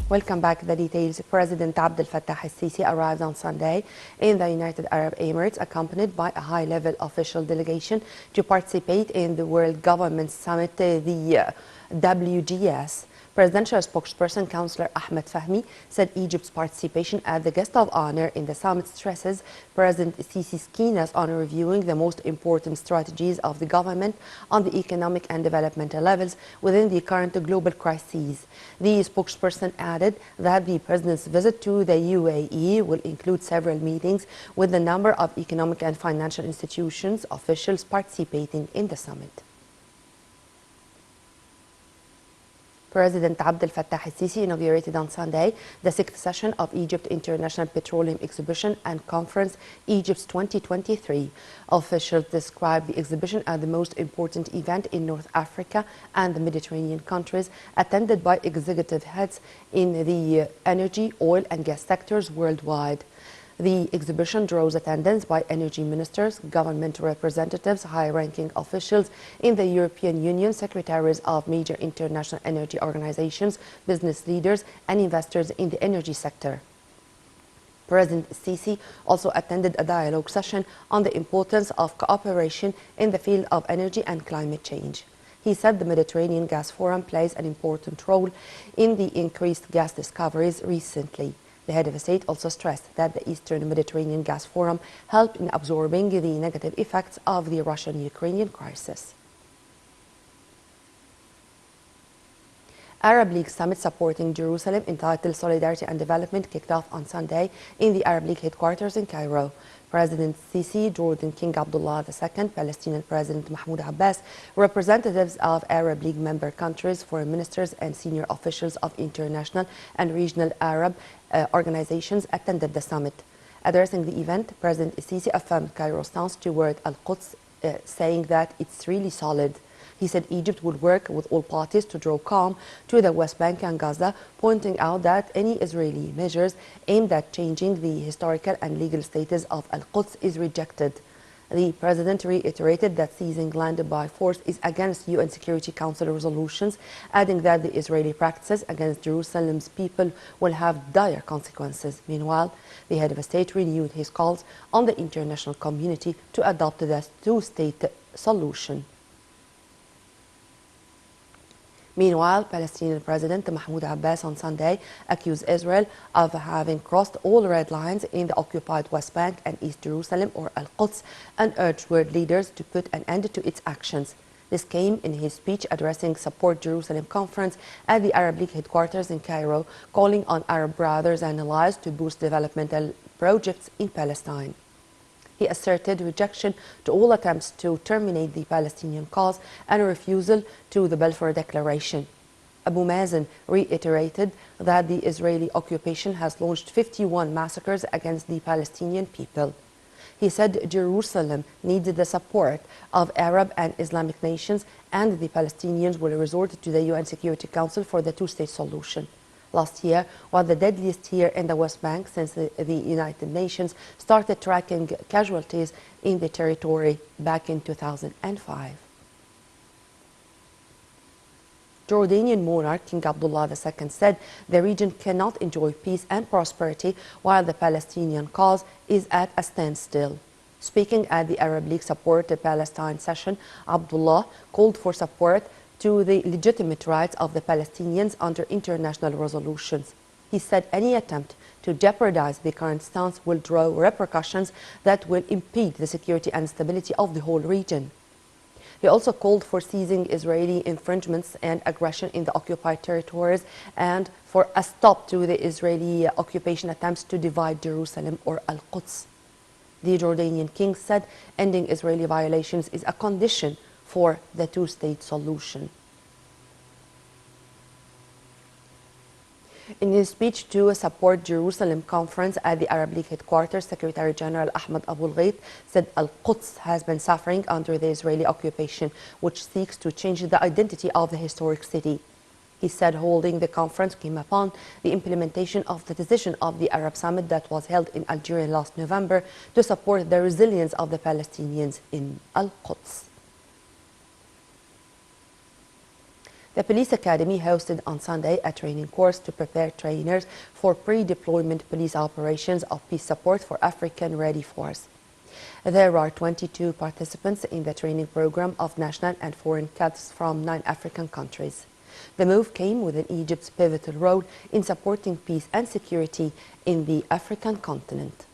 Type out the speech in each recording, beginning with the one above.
Welcome back. The details. President Abdel Fattah al-Sisi arrived on Sunday in the United Arab Emirates, accompanied by a high-level official delegation to participate in the World Government Summit, the WGS. Presidential spokesperson Councillor Ahmed Fahmy said Egypt's participation as the guest of honor in the summit stresses President Sisi's keenness on reviewing the most important strategies of the government on the economic and developmental levels within the current global crises. The spokesperson added that the president's visit to the UAE will include several meetings with a number of economic and financial institutions officials participating in the summit. President Abdel Fattah al-Sisi inaugurated on Sunday the 6th session of Egypt International Petroleum Exhibition and Conference, Egypt's 2023. Officials described the exhibition as the most important event in North Africa and the Mediterranean countries, attended by executive heads in the energy, oil and gas sectors worldwide. The exhibition draws attendance by energy ministers, government representatives, high-ranking officials in the European Union, secretaries of major international energy organizations, business leaders, and investors in the energy sector. President Sisi also attended a dialogue session on the importance of cooperation in the field of energy and climate change. He said the Mediterranean Gas Forum plays an important role in the increased gas discoveries recently. The head of state also stressed that the Eastern Mediterranean Gas Forum helped in absorbing the negative effects of the Russian-Ukrainian crisis. Arab League summit supporting Jerusalem entitled Solidarity and Development kicked off on Sunday in the Arab League headquarters in Cairo. President Sisi, Jordan King Abdullah II, Palestinian President Mahmoud Abbas, representatives of Arab League member countries, foreign ministers and senior officials of international and regional Arab organizations attended the summit. Addressing the event, President Sisi affirmed Cairo's stance toward Al-Quds, saying that it's really solid. He said Egypt would work with all parties to draw calm to the West Bank and Gaza, pointing out that any Israeli measures aimed at changing the historical and legal status of Al-Quds is rejected. The president reiterated that seizing land by force is against UN Security Council resolutions, adding that the Israeli practices against Jerusalem's people will have dire consequences. Meanwhile, the head of state renewed his calls on the international community to adopt the two-state solution. Meanwhile, Palestinian President Mahmoud Abbas on Sunday accused Israel of having crossed all red lines in the occupied West Bank and East Jerusalem, or Al-Quds, and urged world leaders to put an end to its actions. This came in his speech addressing Support Jerusalem conference at the Arab League headquarters in Cairo, calling on Arab brothers and allies to boost developmental projects in Palestine. He asserted rejection to all attempts to terminate the Palestinian cause and a refusal to the Balfour Declaration. Abu Mazen reiterated that the Israeli occupation has launched 51 massacres against the Palestinian people. He said Jerusalem needed the support of Arab and Islamic nations, and the Palestinians will resort to the UN Security Council for the two-state solution. Last year was the deadliest year in the West Bank since the United Nations started tracking casualties in the territory back in 2005. Jordanian monarch King Abdullah II said the region cannot enjoy peace and prosperity while the Palestinian cause is at a standstill. Speaking at the Arab League Support Palestine session, Abdullah called for support to the legitimate rights of the Palestinians under international resolutions. He said any attempt to jeopardize the current stance will draw repercussions that will impede the security and stability of the whole region. He also called for ceasing Israeli infringements and aggression in the occupied territories and for a stop to the Israeli occupation attempts to divide Jerusalem, or Al-Quds. The Jordanian king said ending Israeli violations is a condition for the two-state solution. In his speech to a Support Jerusalem conference at the Arab League headquarters, Secretary General Ahmed Abu Ghait said Al-Quds has been suffering under the Israeli occupation, which seeks to change the identity of the historic city. He said holding the conference came upon the implementation of the decision of the Arab Summit that was held in Algeria last November to support the resilience of the Palestinians in Al-Quds. The police academy hosted on Sunday a training course to prepare trainers for pre-deployment police operations of peace support for African Ready Force. There are 22 participants in the training program of national and foreign cadets from 9 African countries. The move came within Egypt's pivotal role in supporting peace and security in the African continent.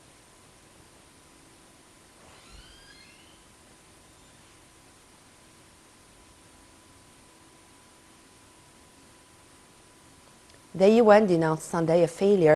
The UN denounced Sunday a failure